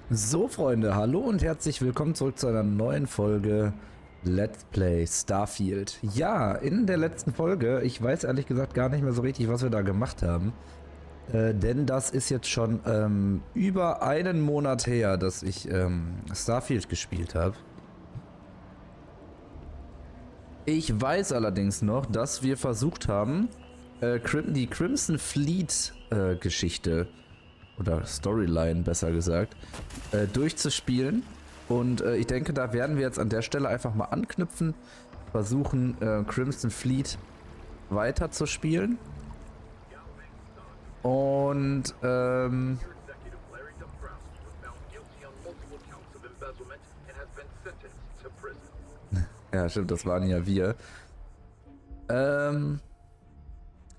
So, Freunde, hallo und herzlich willkommen zurück zu einer neuen Folge Let's Play Starfield. Ja, in der letzten Folge, ich weiß ehrlich gesagt gar nicht mehr so richtig, was wir da gemacht haben. Denn das ist jetzt schon über einen Monat her, dass ich Starfield gespielt habe. Ich weiß allerdings noch, dass wir versucht haben, die Crimson Fleet Geschichte oder Storyline besser gesagt, durchzuspielen. Und ich denke, da werden wir jetzt an der Stelle einfach mal anknüpfen, versuchen Crimson Fleet weiter zu spielen. Und ja, stimmt, das waren ja wir.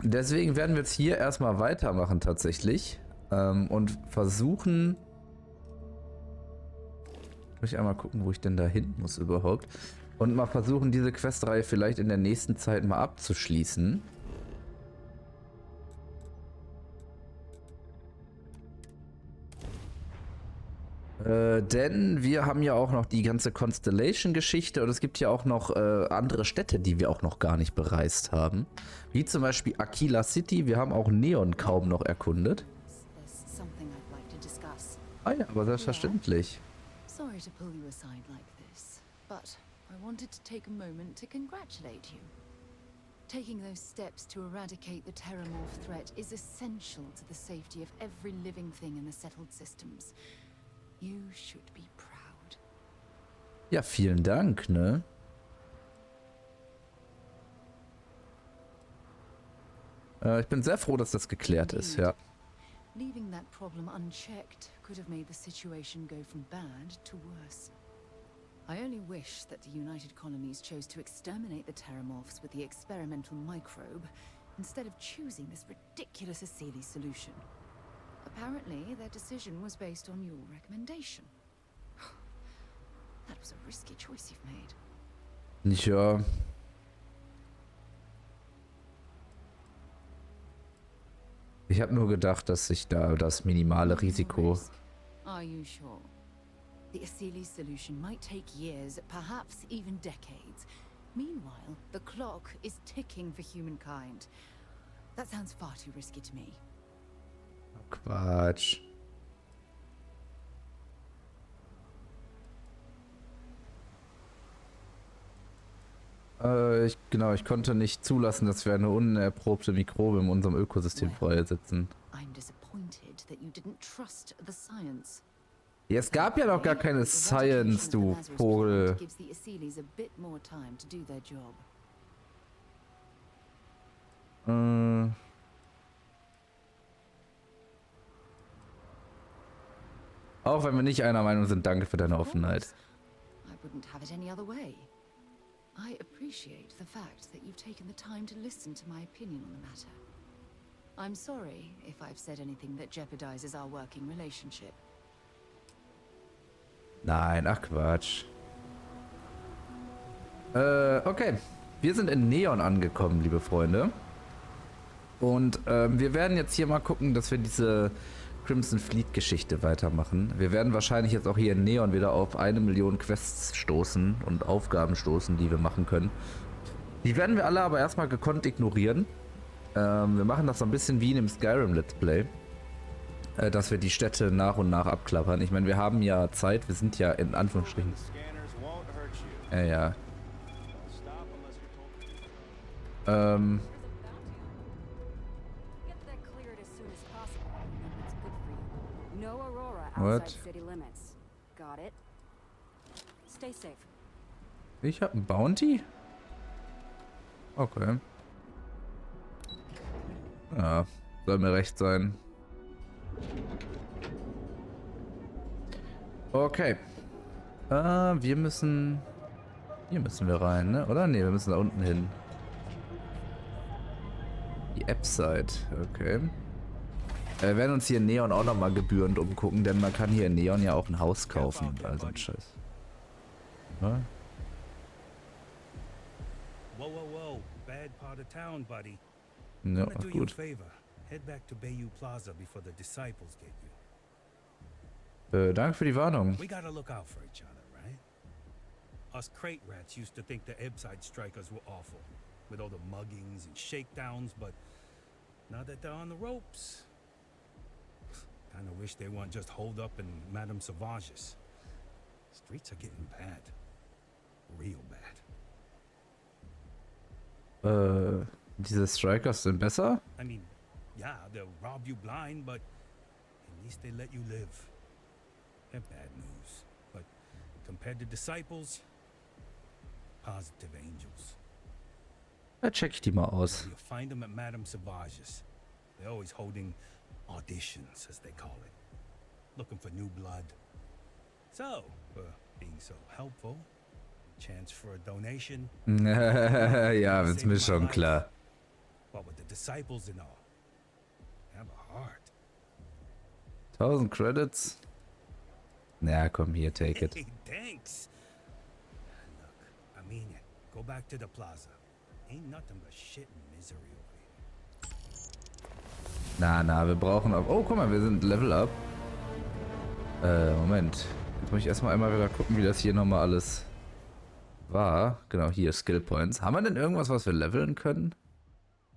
Deswegen werden wir jetzt hier erstmal weitermachen tatsächlich. Und versuchen. Muss ich einmal gucken, wo ich denn da hin muss überhaupt. Und mal versuchen, diese Questreihe vielleicht in der nächsten Zeit mal abzuschließen. Denn wir haben ja auch noch die ganze Constellation-Geschichte und es gibt ja auch noch andere Städte, die wir auch noch gar nicht bereist haben. Wie zum Beispiel Aquila City. Wir haben auch Neon kaum noch erkundet. Ah ja, aber selbstverständlich. Sorry to pull you aside like this, but I wanted to take a moment to congratulate you. Taking those steps to eradicate the Terramorph threat is essential to the safety of every living thing in the settled systems. You should be proud. Ja, vielen Dank, ne? Ich bin sehr froh, dass das geklärt ist, ja. Leaving that problem unchecked could have made the situation go from bad to worse. I only wish that the United Colonies chose to exterminate the Terramorphs with the experimental microbe instead of choosing this ridiculous Asili solution. Apparently, their decision was based on your recommendation. That was a risky choice you've made. Ja. Ich habe nur gedacht, dass ich da das minimale Risiko. Are you sure? The Asili solution might take years, perhaps even decades. Meanwhile, the clock is ticking for humankind. That sounds far too risky to me. Quatsch. Ich konnte nicht zulassen, dass wir eine unerprobte Mikrobe in unserem Ökosystem freisetzen. Ja, es gab ja noch gar keine Science, du Vogel. Auch wenn wir nicht einer Meinung sind, danke für deine Offenheit. I appreciate the fact that you've taken the time to listen to my opinion on the matter. I'm sorry if I've said anything that jeopardizes our working relationship. Nein, ach Quatsch. Okay. Wir sind in Neon angekommen, liebe Freunde. Und wir werden jetzt hier mal gucken, dass wir diese Crimson Fleet Geschichte weitermachen. Wir werden wahrscheinlich jetzt auch hier in Neon wieder auf 1 Million Quests stoßen und Aufgaben stoßen, die wir machen können. Die werden wir alle aber erstmal gekonnt ignorieren. Wir machen das so ein bisschen wie in dem Skyrim Let's Play. Dass wir die Städte nach und nach abklappern. Ich meine, wir haben ja Zeit, wir sind ja in Anführungsstrichen. Ja. What? Ich habe ein Bounty? Okay. Ja, soll mir recht sein. Okay. Wir müssen... Hier müssen wir rein, ne? Oder? Ne, wir müssen da unten hin. Die App-Site, okay. Wir werden uns hier in Neon auch nochmal gebührend umgucken, denn man kann hier in Neon ja auch ein Haus kaufen. Also ein Scheiß. Ja? Ja, gut. Danke für die Warnung. We gotta look out for each other, right? Us crate rats used to think the Ebside strikers were awful, with all the muggings and shakedowns, but now that they're on the ropes, kinda wish they weren't just holed up in Madame Sauvage's. Streets are getting bad. Real bad. Diese Strikers sind besser? I mean, yeah, they'll rob you blind, but at least they let you live. They're bad news, but compared to disciples, positive angels. Da check ich die mal aus. You'll find them at Madame Sauvage's. They're always holding auditions, as they call it. Looking for new blood. So, for being so helpful, chance for a donation. Ja, ist mir schon klar. But with the disciples and all, have a heart. 1000 Credits. Na komm hier, take it. Hey, thanks. Look, I mean it. Go back to the plaza. Ain't nothing but shit and misery over here. Na, wir brauchen auch... Oh, guck mal, wir sind Level Up. Moment. Jetzt muss ich erstmal einmal wieder gucken, wie das hier nochmal alles war. Genau, hier Skill Points. Haben wir denn irgendwas, was wir leveln können?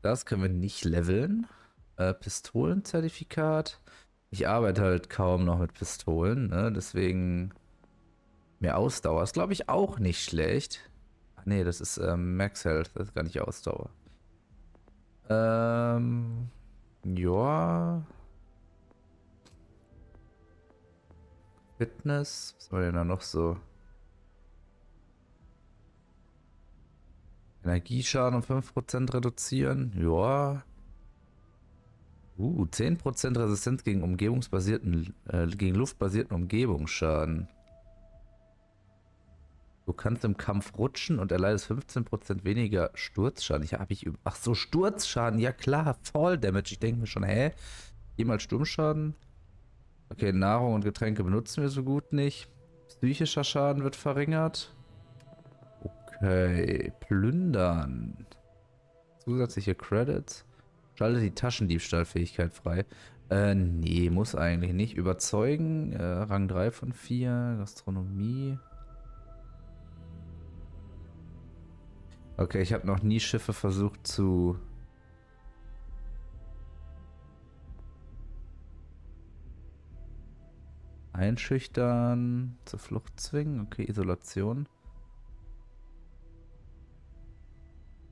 Das können wir nicht leveln. Pistolenzertifikat. Ich arbeite halt kaum noch mit Pistolen, ne? Deswegen mehr Ausdauer ist, glaube ich, auch nicht schlecht. Ach nee, das ist Max Health, das ist gar nicht Ausdauer. Ja. Fitness, was war denn da noch so? Energieschaden um 5% reduzieren, ja. 10% Resistenz gegen gegen luftbasierten Umgebungsschaden. Du kannst im Kampf rutschen und erleidest 15% weniger Sturzschaden. Ach so, Sturzschaden, ja klar, Fall Damage. Ich denke mir schon, hä? Jemals Sturmschaden? Okay, Nahrung und Getränke benutzen wir so gut nicht. Psychischer Schaden wird verringert. Okay, plündern. Zusätzliche Credits. Schalte die Taschendiebstahlfähigkeit frei. Nee, muss eigentlich nicht. Überzeugen, Rang 3 von 4. Gastronomie. Okay, ich habe noch nie Schiffe versucht zu... einschüchtern, zur Flucht zwingen. Okay, Isolation.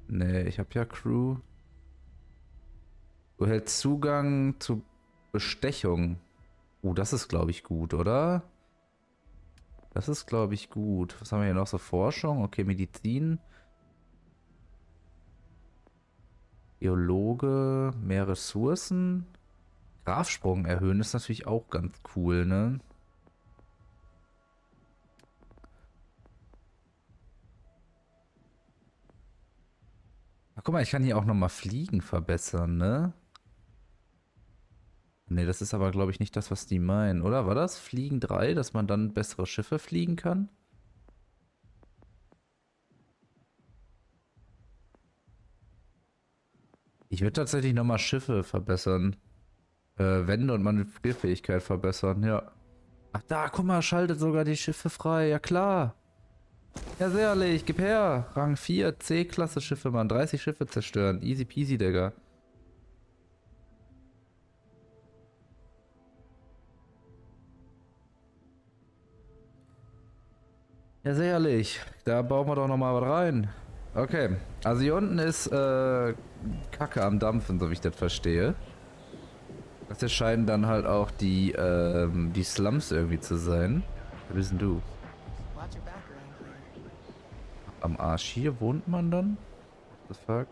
Nee, ich habe ja Crew. Du hältst Zugang zu Bestechung. Das ist, glaube ich, gut, oder? Das ist, glaube ich, gut. Was haben wir hier noch so? Forschung. Okay, Medizin. Geologe. Mehr Ressourcen. Grafsprung erhöhen ist natürlich auch ganz cool, ne? Ach, guck mal, ich kann hier auch nochmal Fliegen verbessern, ne? Ne, das ist aber, glaube ich, nicht das, was die meinen, oder? War das Fliegen 3, dass man dann bessere Schiffe fliegen kann? Ich würde tatsächlich nochmal Schiffe verbessern. Wände und Manövrierfähigkeit verbessern, ja. Ach da, guck mal, schaltet sogar die Schiffe frei, ja klar. Ja, sehr ehrlich, gib her. Rang 4, C-Klasse Schiffe, Mann. 30 Schiffe zerstören. Easy peasy, Digga. Ja, sehr ehrlich. Da bauen wir doch nochmal was rein. Okay, also hier unten ist Kacke am Dampfen, so wie ich das verstehe. Das hier scheinen dann halt auch die Slums irgendwie zu sein. Wer bist denn du? Am Arsch hier wohnt man dann? What the fuck?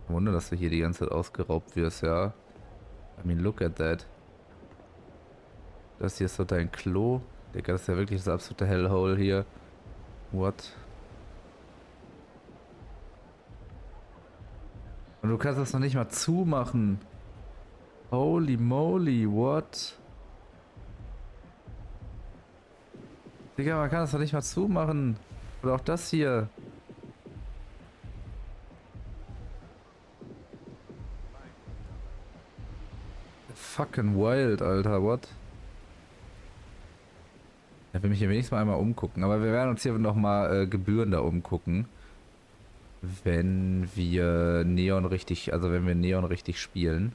Wunder, dass du hier die ganze Zeit ausgeraubt wirst, ja. I mean, look at that. Das hier ist so dein Klo. Digga, das ist ja wirklich das absolute Hellhole hier. What? Und du kannst das noch nicht mal zumachen. Holy moly, what? Digga, man kann das doch nicht mal zumachen. Oder auch das hier. Fucking wild, Alter, what? Da will mich hier wenigstens mal einmal umgucken. Aber wir werden uns hier nochmal gebührender umgucken. Wenn wir Neon richtig, also wenn wir Neon richtig spielen.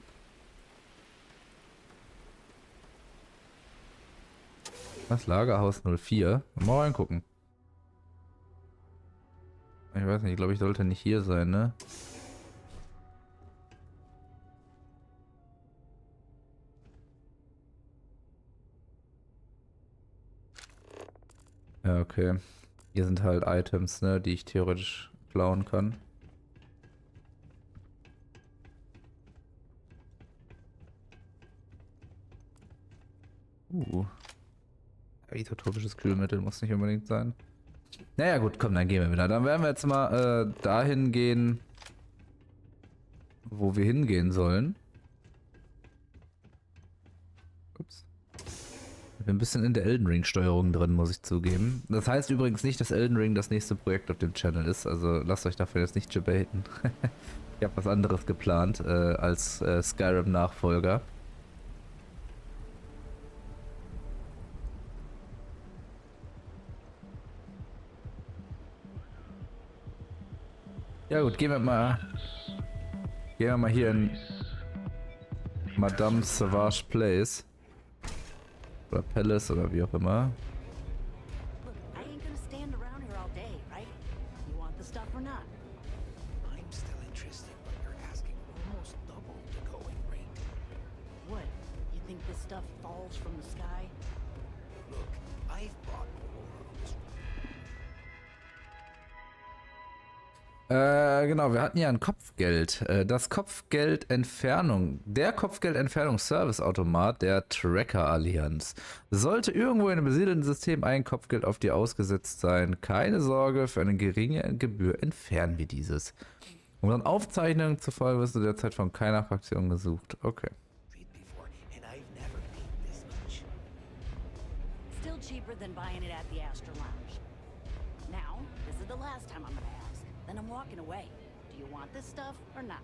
Das Lagerhaus 04. Mal reingucken. Ich weiß nicht, ich glaube, ich sollte nicht hier sein, ne? Ja, okay. Hier sind halt Items, ne, die ich theoretisch klauen kann. Isotopisches Kühlmittel muss nicht unbedingt sein. Naja gut, komm, dann gehen wir wieder. Dann werden wir jetzt mal dahin gehen, wo wir hingehen sollen. Ups. Ich bin ein bisschen in der Elden Ring Steuerung drin, muss ich zugeben. Das heißt übrigens nicht, dass Elden Ring das nächste Projekt auf dem Channel ist. Also lasst euch dafür jetzt nicht debaten. Ich habe was anderes geplant als Skyrim-Nachfolger. Ja gut, gehen wir mal hier in Madame Savage Place. Oder Palace oder wie auch immer. Look, I ain't gonna stand around here all day, right? You want the stuff or not? I'm still interested, but you're asking almost double the going rate. What? You think this stuff falls from the sky? Look, I've brought more on this. Genau, wir hatten ja ein Kopfgeld. Das Kopfgeldentfernung, der Kopfgeldentfernungs-Service-Automat der Tracker-Allianz. Sollte irgendwo in einem besiedelten System ein Kopfgeld auf dir ausgesetzt sein, keine Sorge, für eine geringe Gebühr entfernen wir dieses. Unseren Aufzeichnungen zufolge wirst du derzeit von keiner Fraktion gesucht. Okay. Treat before, and I've never paid this much. Still cheaper than buying it at the Astor Lounge. Now, this is the last time I'm gonna ask. Then I'm walking away. Do you want this stuff or not?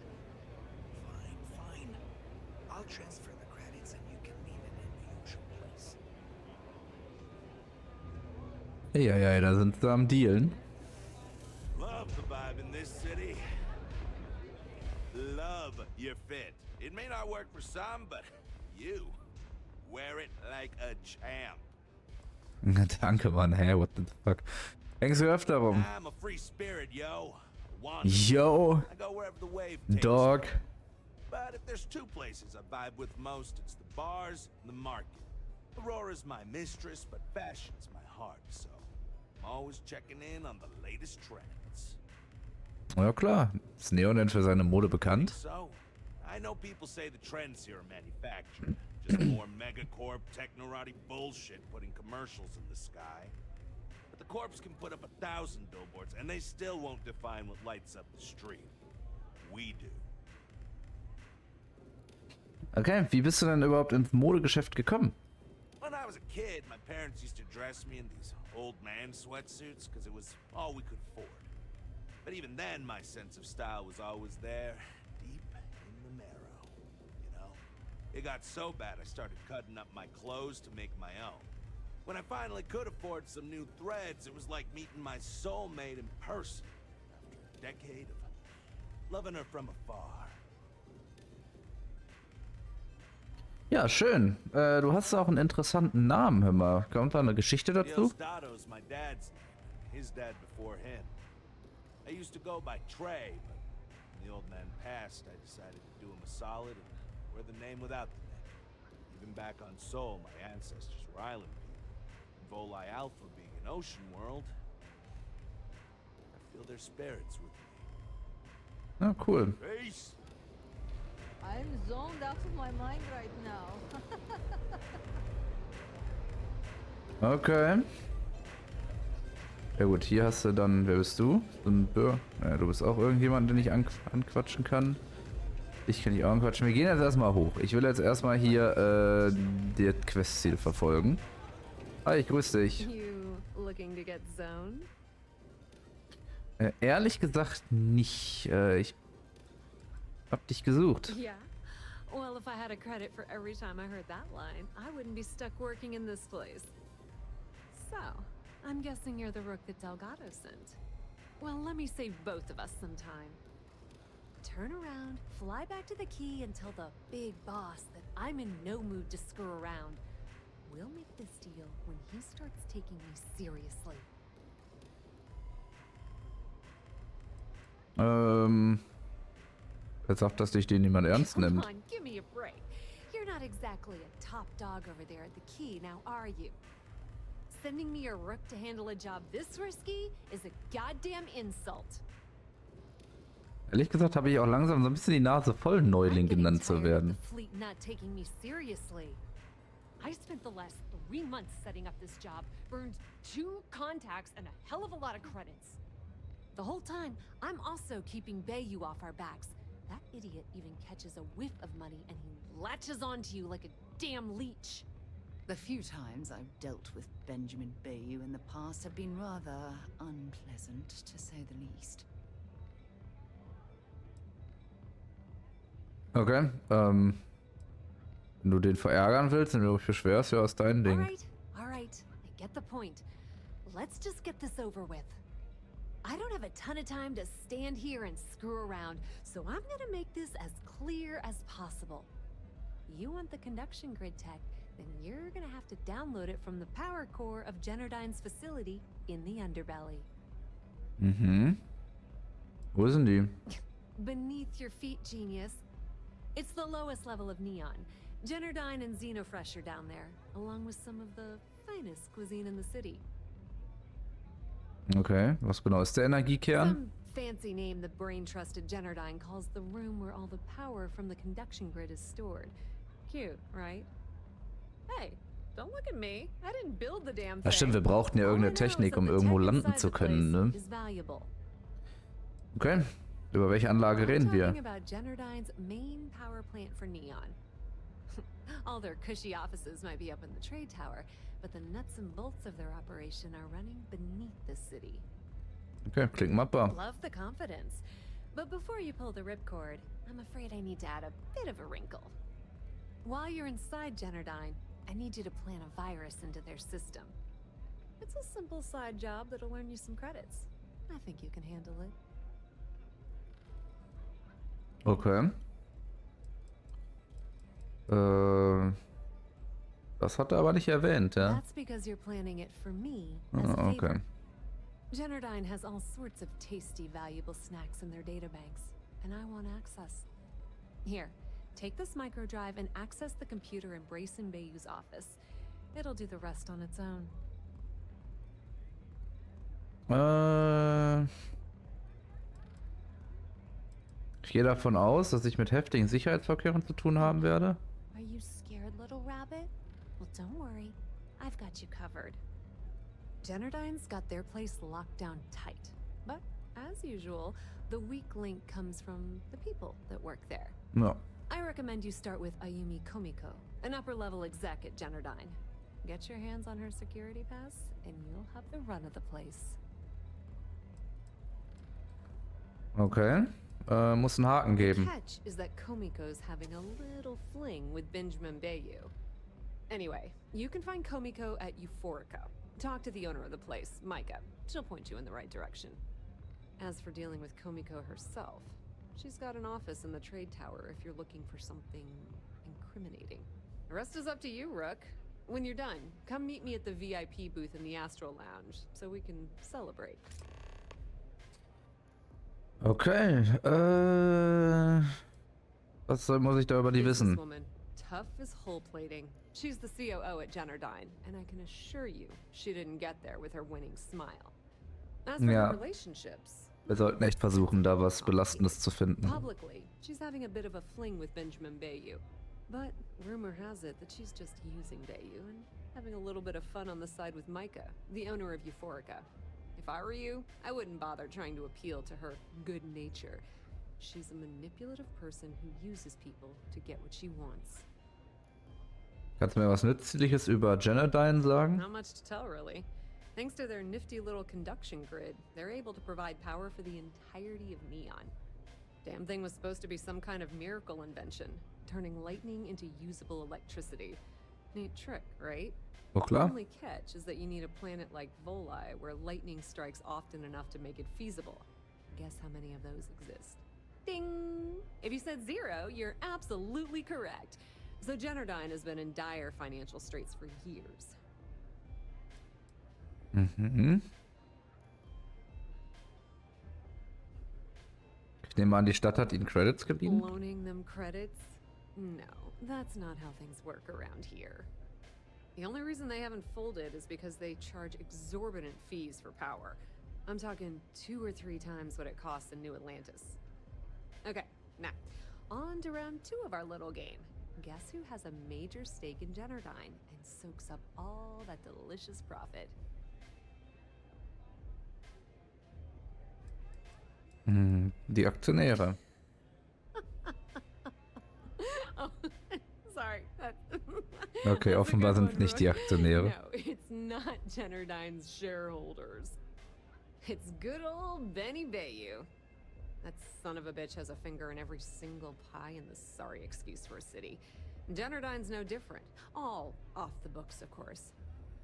Fine. I'll transfer the credits and you can leave it in the usual place. Ja, da sind sie am Dealen. Love the vibe in this city. Love your fit. It may not work for some, but you wear it like a champ. Danke, Mann. Hä, what the fuck? Denkst du öfter rum? I'm a free spirit, yo. Yo, I go wherever the wave takes dog. me. But if there's two places I vibe with most, it's the bars and the market. Aurora's my mistress, but fashion's my heart, so I'm always checking in on the latest trends. Ja klar, ist Neon denn für seine Mode bekannt? So, I know people say the trends here are manufactured. Just more megacorp, technorati bullshit putting commercials in the sky. But the corps can put up 1,000 billboards and they still won't define what lights up the street. We do. Okay, wie bist du denn überhaupt ins Modegeschäft gekommen? When I was a kid, my parents used to dress me in these old man sweatsuits because it was all we could afford. But even then, my sense of style was always there, deep in the marrow, you know? It got so bad I started cutting up my clothes to make my own. When I finally could afford some new threads, it was like meeting my soulmate in person after a decade of loving her from afar. Ja, schön. Du hast auch einen interessanten Namen, hör mal. Kommt da eine Geschichte dazu? Diostado's my dad's name, his dad before him. I used to go by Trey, but when the old man passed, I decided to do him a solid and wear the name without the name. Even back on Sol, my ancestors were island people. And Volii Alpha being an ocean world, I feel their spirits with me. Ja, cool. Peace! I'm zoned out of my mind right now. Okay. Ja gut, hier hast du dann, wer bist du? So ein ja, du bist auch irgendjemand, den ich anquatschen kann. Ich kann dich auch anquatschen. Wir gehen jetzt erstmal hoch. Ich will jetzt erstmal hier das Questziel verfolgen. Hi, ich grüße dich. You looking to get zoned? Ehrlich gesagt nicht. Ich hab dich gesucht. Yeah. Well, if I had a credit for every time I heard that line, I wouldn't be stuck working in this place. So, I'm guessing you're the rook that Delgado sent. Well, let me save both of us some time. Turn around, fly back to the key and tell the big boss that I'm in no mood to screw around. We'll make this deal when he starts taking me seriously. Er sagt, dass dich den niemand ernst Come nimmt. on, give me a break. You're not exactly a top dog over there at the key, now are you? Sending me a rook to handle a job this risky is a goddamn insult. Ehrlich gesagt habe ich auch langsam so ein bisschen die Nase voll, Neuling genannt zu werden. The fleet not taking me seriously. I spent the last 3 months setting up this job, burned 2 contacts and a hell of a lot of credits. The whole time, I'm also keeping Bayou off our backs. That idiot even catches a whiff of money and he latches onto you like a damn leech. The few times I've dealt with Benjamin Bayou in the past have been rather unpleasant, to say the least. Okay, wenn du den verärgern willst und du dich beschwerst, ja, ist dein Ding. All right, I get the point. Let's just get this over with. I don't have a ton of time to stand here and screw around, so I'm gonna make this as clear as possible. You want the conduction grid tech, then you're gonna have to download it from the power core of Generdyne's facility in the underbelly. Mhm. Wo sind die? Beneath your feet, genius. It's the lowest level of Neon. Generdyne and Xenofresh are down there, along with some of the finest cuisine in the city. Okay, was genau ist der Energiekern? Some fancy name the brain-trusted Generdyne calls the room where all the power from the conduction grid is stored. Cute, right? Hey, don't look at me. I didn't build the damn thing. Ja, stimmt, wir brauchten ja irgendeine Technik, um irgendwo landen zu können, ne? Okay, über welche Anlage reden wir? About Generdyne's main power plant for Neon. All their cushy offices might be up in the trade tower, but the nuts and bolts of their operation are running beneath the city. Okay, klingt machbar. Love the confidence. But before you pull the ripcord, I'm afraid I need to add a bit of a wrinkle. While you're inside Generdyne, I need you to plant a virus into their system. It's a simple side job that'll earn you some credits. I think you can handle it. Okay. Das hat er aber nicht erwähnt, ja? That's because you're planning it for me as a okay. favor. Generdyne has all sorts of tasty, valuable snacks in their databanks, and I want access. Here, take this microdrive and access the computer in Brayson Bayou's office. It'll do the rest on its own. Ich gehe davon aus, dass ich mit heftigen Sicherheitsvorkehrungen zu tun haben werde. Are you scared, little rabbit? Well, don't worry. I've got you covered. Generdyne's got their place locked down tight. But, as usual, the weak link comes from the people that work there. Ja. I recommend you start with Ayumi Komiko, an upper-level exec at Generdyne. Get your hands on her security pass, and you'll have the run of the place. Okay. Muss einen Haken geben. The catch is that Komiko's having a little fling with Benjamin Bayou. Anyway, you can find Komiko at Euphorica. Talk to the owner of the place, Micah. She'll point you in the right direction. As for dealing with Komiko herself, she's got an office in the trade tower if you're looking for something incriminating. The rest is up to you, Rook. When you're done, come meet me at the VIP booth in the Astral Lounge so we can celebrate. Okay, was muss ich da über die wissen? Woman, tough as hull plating. She's the COO at Generdyne, and I can assure you she didn't get there with her winning smile. As for her relationships, Wir sollten echt versuchen, da was Belastendes zu finden. publicly, she's having a bit of a fling with Benjamin Bayou. But rumor has it that she's just using Bayou and having a little bit of fun on the side with Micah, the owner of Euphorica. If I were you, I wouldn't bother trying to appeal to her good nature. She's a manipulative person who uses people to get what she wants. Kannst du mir was Nützliches über Generdyne sagen? Not much to tell, really. Thanks to their nifty little conduction grid, they're able to provide power for the entirety of Neon. Damn thing was supposed to be some kind of miracle invention, turning lightning into usable electricity. Neat trick, right? Oh The klar. only catch is that you need a planet like Voli, where lightning strikes often enough to make it feasible. Guess how many of those exist? Ding! If you said 0, you're absolutely correct. So Generdyne has been in dire financial straits for years. Mhm. Ich nehme an, die Stadt hat ihnen Credits geliehen. Loaning them credits? No, that's not how things work around here. The only reason they haven't folded is because they charge exorbitant fees for power. I'm talking 2 or 3 times what it costs in New Atlantis. Okay, now, on to round 2 of our little game. Guess who has a major stake in Generdyne and soaks up all that delicious profit? Die Aktionäre. Oh, sorry. Okay, That's a offenbar good sind one, nicht die Rook. Aktionäre. No, it's not Generdyne's shareholders. It's good old Benny Bayou. That son of a bitch has a finger in every single pie in the sorry excuse for a city. Generdyne's no different. All off the books, of course.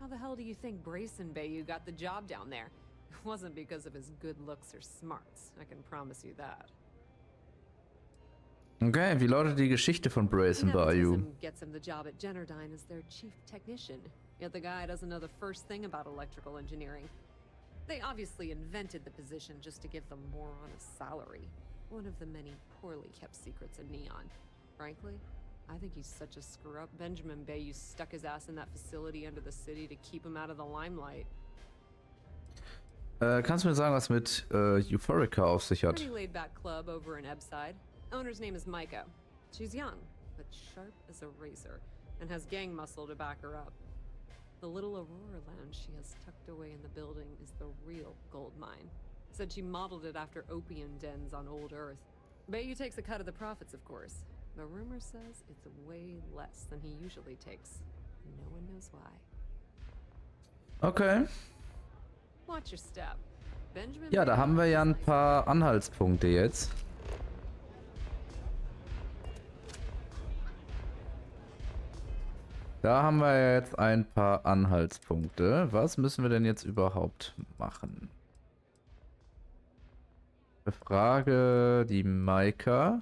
How the hell do you think Brayson Bayou got the job down there? It wasn't because of his good looks or smarts, I can promise you that. Okay, wie lautet die Geschichte von Brayson Bayou? Nepotism gets him the job at Generdyne as their chief technician, yet the guy doesn't know the first thing about electrical engineering. They obviously invented the position just to give them more on a salary. One of the many poorly kept secrets of Neon. Frankly, I think he's such a screw-up. Benjamin Bayou stuck his ass in that facility under the city to keep him out of the limelight. Kannst du mir sagen, was mit Euphorica auf sich hat? Pretty laid-back club over in Ebside. Owner's name is Micah. She's young, but sharp as a razor, and has gang muscle to back her up. The little Aurora lounge she has tucked away in the building is the real gold mine. Said she modeled it after opium dens on old Earth. Bayou takes a cut of the profits, of course. The rumor says it's way less than he usually takes. No one knows why. Okay. Watch your step. Benjamin Ja, da Bayou haben wir ja ein is paar Anhaltspunkte jetzt. Da haben wir jetzt ein paar Anhaltspunkte. Was müssen wir denn jetzt überhaupt machen? Befrage die Maika,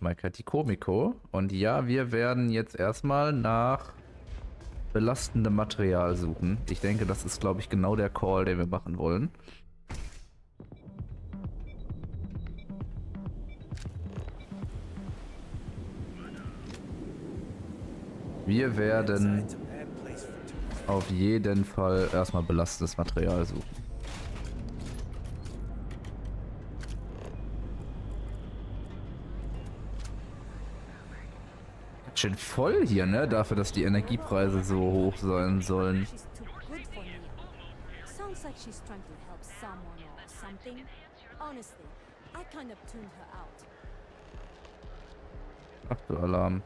Maika, die Komiko. Und ja, wir werden jetzt erstmal nach belastendem Material suchen. Ich denke, das ist, glaube ich, genau der Call, den wir machen wollen. Wir werden auf jeden Fall erstmal belastendes Material suchen. Ganz schön voll hier, ne? Dafür, dass die Energiepreise so hoch sein sollen. She's too good for me. Sounds like she's trying to help someone or something. Honestly, I kind of tuned her out. Ach du Alarm.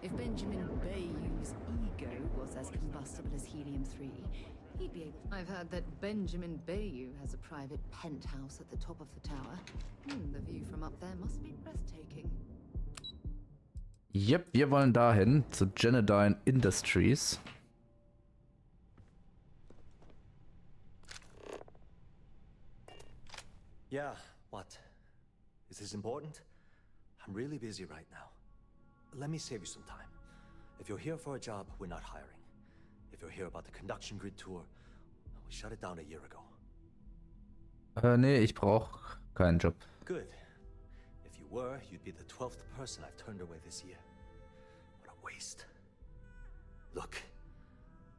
If Benjamin Bayou's ego was as combustible as helium-3, he'd be able... I've heard that Benjamin Bayou has a private penthouse at the top of the tower. The view from up there must be breathtaking. Yep, wir wollen dahin, zu Generdyne Industries. Yeah, what? Is this important? I'm really busy right now. Let me save you some time. If you're here for a job, we're not hiring. If you're here about the conduction grid tour, we shut it down a year ago. Nee, ich brauch keinen Job. Good. If you were, you'd be the 12th person I've turned away this year. What a waste. Look,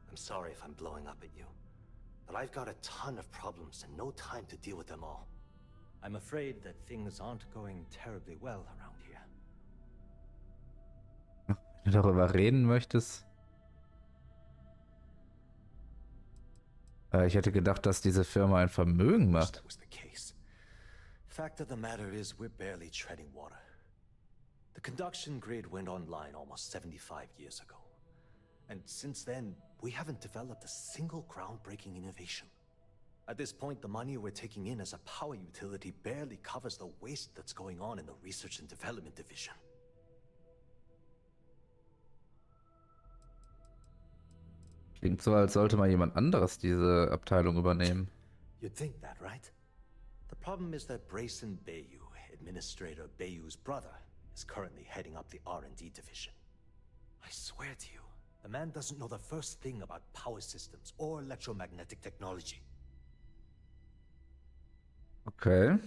I'm sorry if I'm blowing up at you, but I've got a ton of problems and no time to deal with them all. I'm afraid that things aren't going terribly well around here. Wenn du darüber reden möchtest. Ich hätte gedacht, dass diese Firma ein Vermögen macht. That was the case. Fact of the matter is, we're barely treading water. The conduction grid went online almost 75 years ago. And since then, we haven't developed a single groundbreaking innovation. At this point, the money we're taking in as a power utility barely covers the waste that's going on in the research and development division. Klingt so, als sollte mal jemand anderes diese Abteilung übernehmen. You'd think that, right? The problem is that Brayson Bayou, Administrator Bayou's brother, is currently heading up the R&D division. I swear to you, the man doesn't know the first thing about power systems or electromagnetic technology. Okay.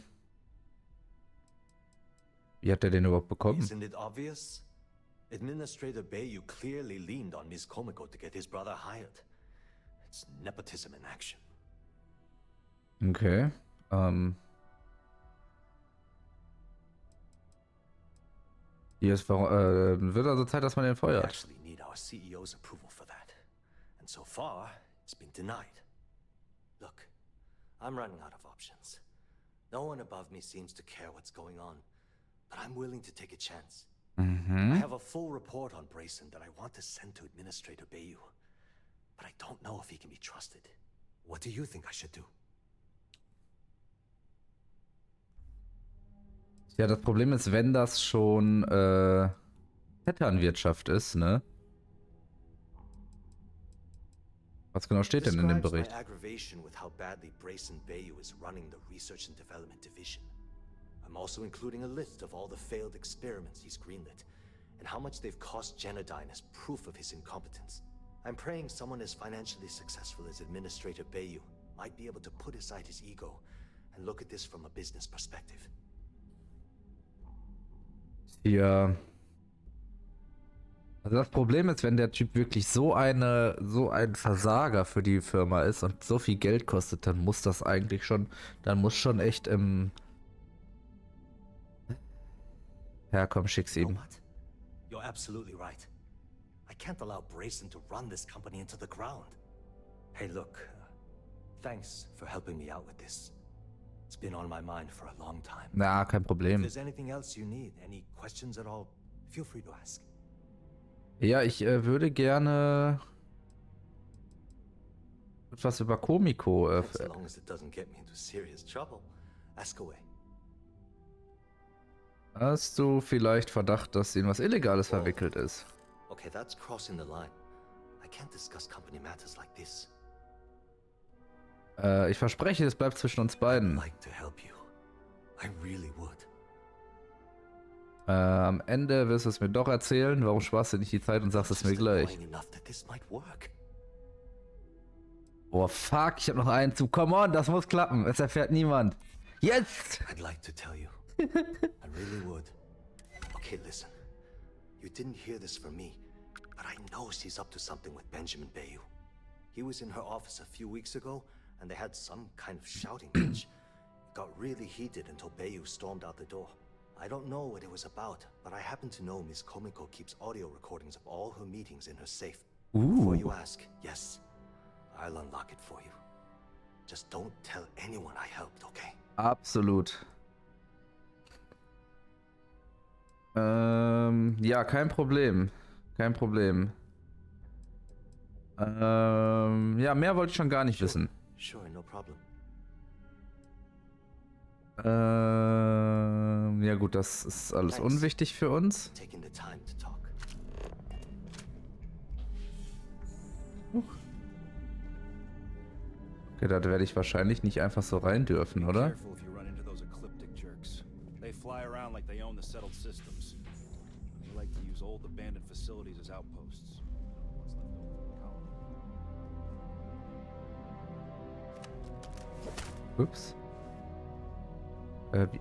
Wie hat er den überhaupt bekommen? Isn't it obvious? Administrator Bayou clearly leaned on Ms. Komiko to get his brother hired. It's nepotism in action. Okay. Hier ist, wird also Zeit, dass man den We feuert. actually need our CEO's approval for that. And so far, it's been denied. Look, I'm running out of options. No one above me seems to care what's going on, but I'm willing to take a chance. I have a full report on Brayson that I want to send to Administrator Bayou, but I don't know if he can be trusted. What do you think I should do? Ja, das Problem ist, wenn das schon Vetternwirtschaft ist, ne? Was genau steht denn in dem Describes Bericht? my aggravation with how badly Brayson Bayou is running the Research and Development Division. I'm also including a list of all the failed experiments he's greenlit, and how much they've cost Generdyne as proof of his incompetence. I'm praying someone as financially successful as Administrator Bayou might be able to put aside his ego and look at this from a business perspective. Ja. Also das Problem ist, wenn der Typ wirklich so ein Versager für die Firma ist und so viel Geld kostet, dann muss das eigentlich schon, dann muss schon echt im... Ja, komm, schick's You know ihm. what? You're absolutely right. I can't allow Brayson to run this company into the ground. Hey, look, thanks for helping me out with this. It's been on my mind for a long time. Na, kein If Problem. there's anything else you need, any questions at all, feel free to ask. Ja, ich würde gerne etwas über Komiko. As long as it doesn't get me into serious trouble, ask away. Hast du vielleicht Verdacht, dass in was Illegales verwickelt ist? Okay, that's crossing the line. I can't discuss company matters like this. Ich verspreche, es bleibt zwischen uns I'd beiden. like to help you. I really would. Am Ende wirst du es mir doch erzählen. Warum sparst du nicht die Zeit und sagst es mir Just gleich? annoying enough that this might work. Oh fuck, ich hab noch einen zu. Come on, das muss klappen. Es erfährt niemand. Jetzt! I'd like to tell you. I really would. Okay, listen. You didn't hear this from me, but I know she's up to something with Benjamin Bayou. He was in her office a few weeks ago, and they had some kind of shouting match. It got really heated until Bayou stormed out the door. I don't know what it was about, but I happen to know Miss Komiko keeps audio recordings of all her meetings in her safe. Before you ask, yes, I'll unlock it for you. Just don't tell anyone I helped, okay? Absolut. Ja, kein Problem. Kein Problem. Ja, mehr wollte ich schon gar nicht wissen. Sure, no problem. Ja gut, das ist alles unwichtig für uns. Taking the time to talk. Okay, da werde ich wahrscheinlich nicht einfach so rein dürfen, oder? Careful if you run into those ecliptic jerks. They fly around like they own the settled systems. They like to use old abandoned facilities as outposts. What's left over from the colony. Ups.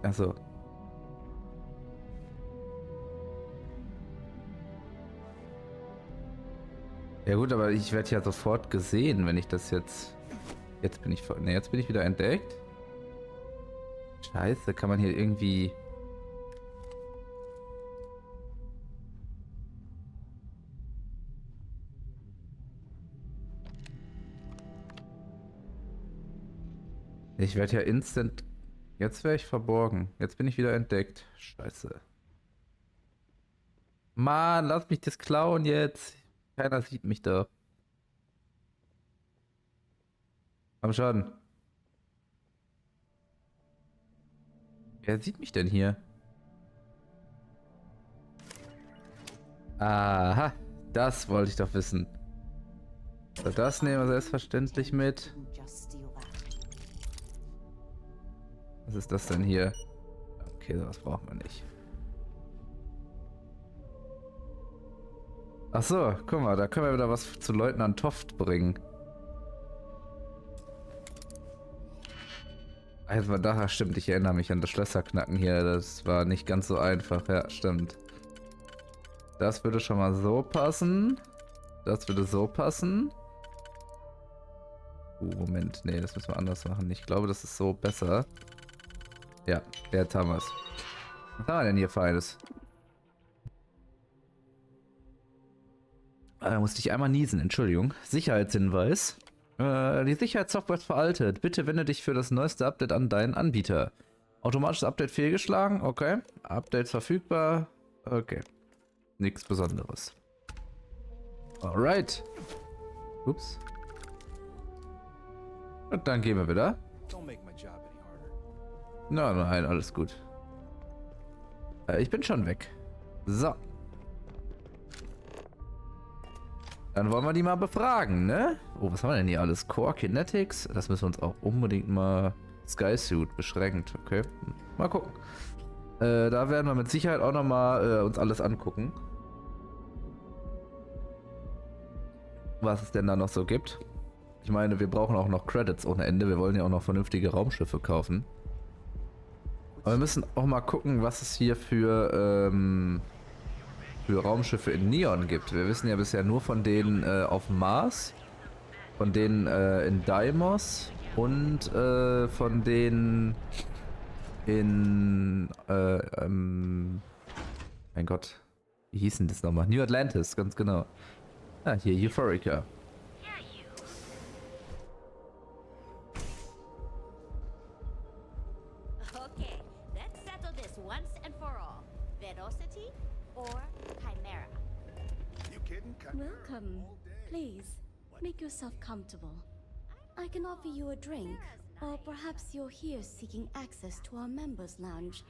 Also. Ja gut, aber ich werde ja sofort gesehen, wenn ich das jetzt... Jetzt bin ich... Ne, jetzt bin ich wieder entdeckt. Scheiße, kann man hier irgendwie... Ich werde ja instant... Jetzt wäre ich verborgen. Jetzt bin ich wieder entdeckt. Scheiße. Mann, lass mich das klauen jetzt. Keiner sieht mich da. Komm schon. Wer sieht mich denn hier? Aha, das wollte ich doch wissen. So, das nehmen wir selbstverständlich mit. Was ist das denn hier? Okay, sowas brauchen wir nicht. Ach so, guck mal, da können wir wieder was zu Leutnant Toft bringen. Also daher stimmt, ich erinnere mich an das Schlösserknacken hier. Das war nicht ganz so einfach. Ja, stimmt. Das würde schon mal so passen. Das würde so passen. Moment, nee, das müssen wir anders machen. Ich glaube, das ist so besser. Ja, jetzt haben wir es. Was haben wir denn hier Feines? Da musste ich einmal niesen, Entschuldigung. Sicherheitshinweis. Die Sicherheitssoftware ist veraltet. Bitte wende dich für das neueste Update an deinen Anbieter. Automatisches Update fehlgeschlagen. Okay. Updates verfügbar. Okay. Nichts Besonderes. Alright. Ups. Und dann gehen wir wieder. Nein, alles gut. Ich bin schon weg. So. Dann wollen wir die mal befragen, ne? Oh, was haben wir denn hier alles? Core Kinetics? Das müssen wir uns auch unbedingt mal... Skysuit beschränkt, okay. Mal gucken. Da werden wir mit Sicherheit auch nochmal uns alles angucken. Was es denn da noch so gibt. Ich meine, wir brauchen auch noch Credits ohne Ende. Wir wollen ja auch noch vernünftige Raumschiffe kaufen. Aber wir müssen auch mal gucken, was es hier für Raumschiffe in Neon gibt. Wir wissen ja bisher nur von denen auf dem Mars, von denen in Deimos und von denen in mein Gott, wie hieß denn das nochmal? New Atlantis, ganz genau. Ah, hier Euphorica. Okay, let's settle this once and for all. Velocity or Chimera? You kidding? Welcome. Please, make yourself comfortable. I can offer you a drink, or perhaps you're here seeking access to our members' lounge,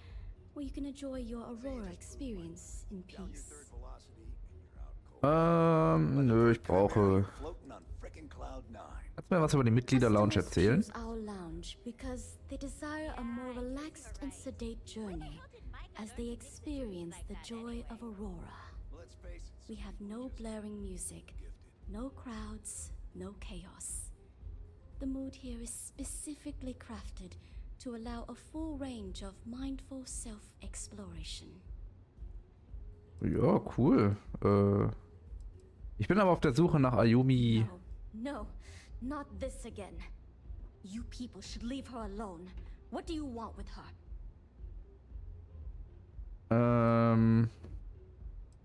where you can enjoy your Aurora experience in peace. Nö, ich brauche... Kannst du mir was über die Mitglieder-Lounge erzählen? Customers choose our lounge because they desire a more relaxed and sedate journey as they experience the joy of Aurora. We have no blaring music, no crowds, no chaos. The mood here is specifically crafted to allow a full range of mindful self-exploration. Ja, cool. Ich bin aber auf der Suche nach Ayumi. No, not this again. You people should leave her alone. What do you want with her?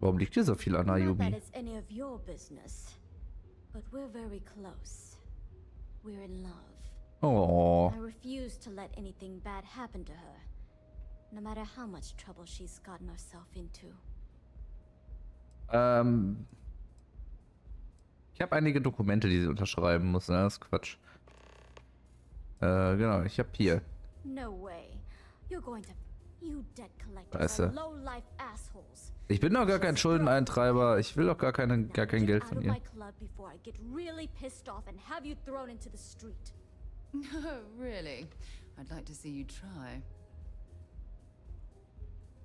Warum liegt hier so viel an Not that Ayumi? it's any of your business, but we're very close. We're in love. Oh. I refuse to let anything bad happen to her, no matter how much trouble she's gotten herself into. Ich habe einige Dokumente, die sie unterschreiben muss, ne? Das ist Quatsch. Genau, ich habe hier. No way. You're going to... You debt collectors Weißt are du. low-life assholes. Ich bin doch gar kein Schuldeneintreiber. Ich will doch gar kein Geld von ihr. Out of my club before I get really pissed off and have you thrown into the street. No, really. I'd like to see you try.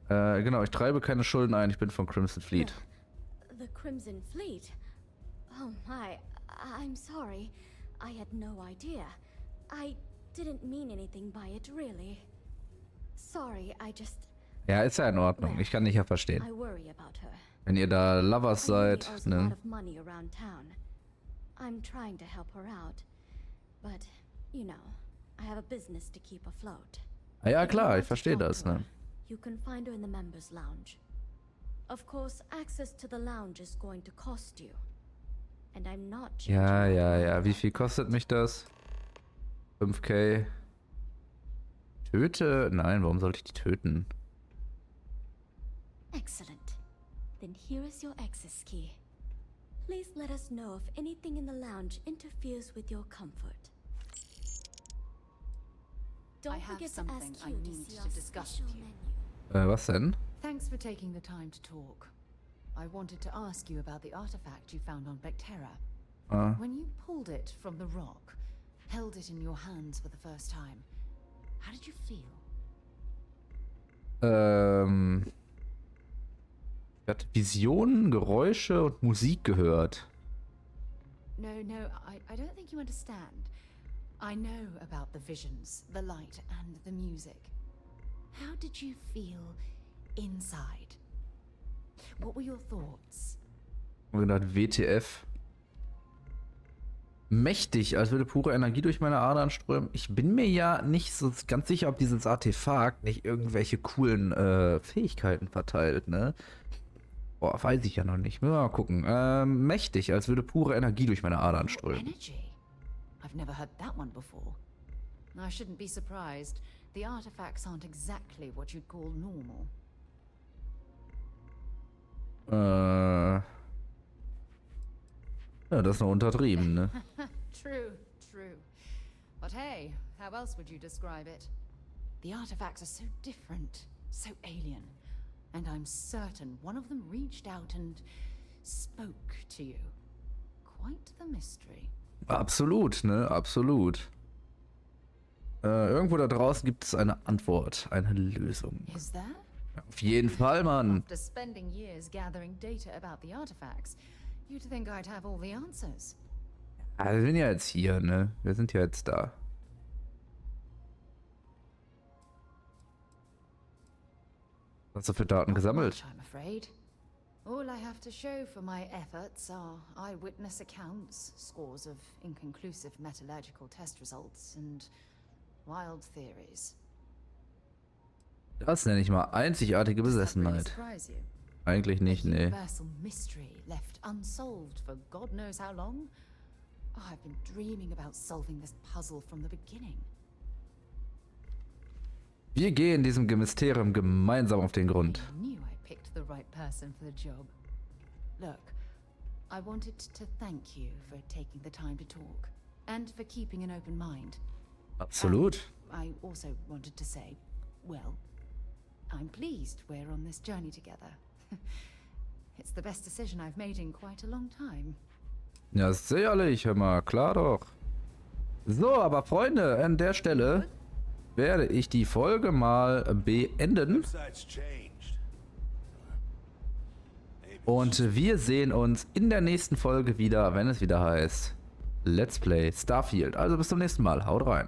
Genau, ich treibe keine Schulden ein. Ich bin von Crimson Fleet. The Crimson Fleet? Oh my, I'm sorry. I had no idea. I didn't mean anything by it, really. Sorry, I just... Ja, ist ja in Ordnung. Ich kann dich ja verstehen. I worry about her. Wenn ihr da Lovers seid, Owes a ne? lot of money around town. I'm trying to help her out, but you know, I have a business to keep afloat. Ah, ja If you klar, want ich to verstehe talk das, to her, ne? You can find her in the members' lounge. Of course, access to the lounge is going to cost you, and I'm not. Ja. Wie viel kostet mich das? 5K. Töte? Nein, warum sollte ich die töten? Excellent. Then here is your access key. Please let us know if anything in the lounge interferes with your comfort. Don't I have forget to something ask I you to need see to our discuss special with you. menu. Was denn? Thanks for taking the time to talk. I wanted to ask you about the artifact you found on Vectera. When you pulled it from the rock, held it in your hands for the first time, how did you feel? Ich hatte Visionen, Geräusche und Musik gehört. No, I don't think you understand. I know about the visions, the light, and the music. How did you feel inside? What were your thoughts? Ich habe gedacht, WTF. Mächtig, als würde pure Energie durch meine Adern strömen. Ich bin mir ja nicht so ganz sicher, ob dieses Artefakt nicht irgendwelche coolen Fähigkeiten verteilt, ne? Boah, weiß ich ja noch nicht. Müssen wir mal gucken. Mächtig, als würde pure Energie durch meine Adern strömen. Energy? I've never heard that one before. I shouldn't be surprised. The artifacts aren't exactly what you'd call normal. Ja, das ist noch untertrieben, ne? True. But hey, how else would you describe it? The artifacts are so different, so alien. And I'm certain one of them reached out and spoke to you. Quite the mystery. Absolut, ne? Absolut. Irgendwo da draußen gibt es eine Antwort, eine Lösung. Is there? Ja, auf jeden Fall, Mann. After spending years gathering data about the artifacts, you'd think I'd have all the answers. Ja, wir sind ja jetzt hier, ne? Wir sind ja jetzt da. Was hast du für Daten gesammelt? I'm afraid. All I have to show for my efforts are eyewitness accounts, scores of inconclusive metallurgical test results, and wild theories. Das nenne ich mal einzigartige Besessenheit. Eigentlich nicht, nee. Universal mystery left unsolved for God knows how long. Oh, I've been dreaming about solving this puzzle from the beginning. Wir gehen diesem Mysterium gemeinsam auf den Grund. I knew I picked the right person for the job. Look, I wanted to thank you for taking the time to talk and for keeping an open mind. Absolut. I also wanted to say, well, I'm pleased we're on this journey together. It's the best decision I've made in quite a long time. Ja, sicherlich, hör mal, klar doch. So, aber Freunde, an der Stelle werde ich die Folge mal beenden. Und wir sehen uns in der nächsten Folge wieder, wenn es wieder heißt Let's Play Starfield. Also bis zum nächsten Mal. Haut rein.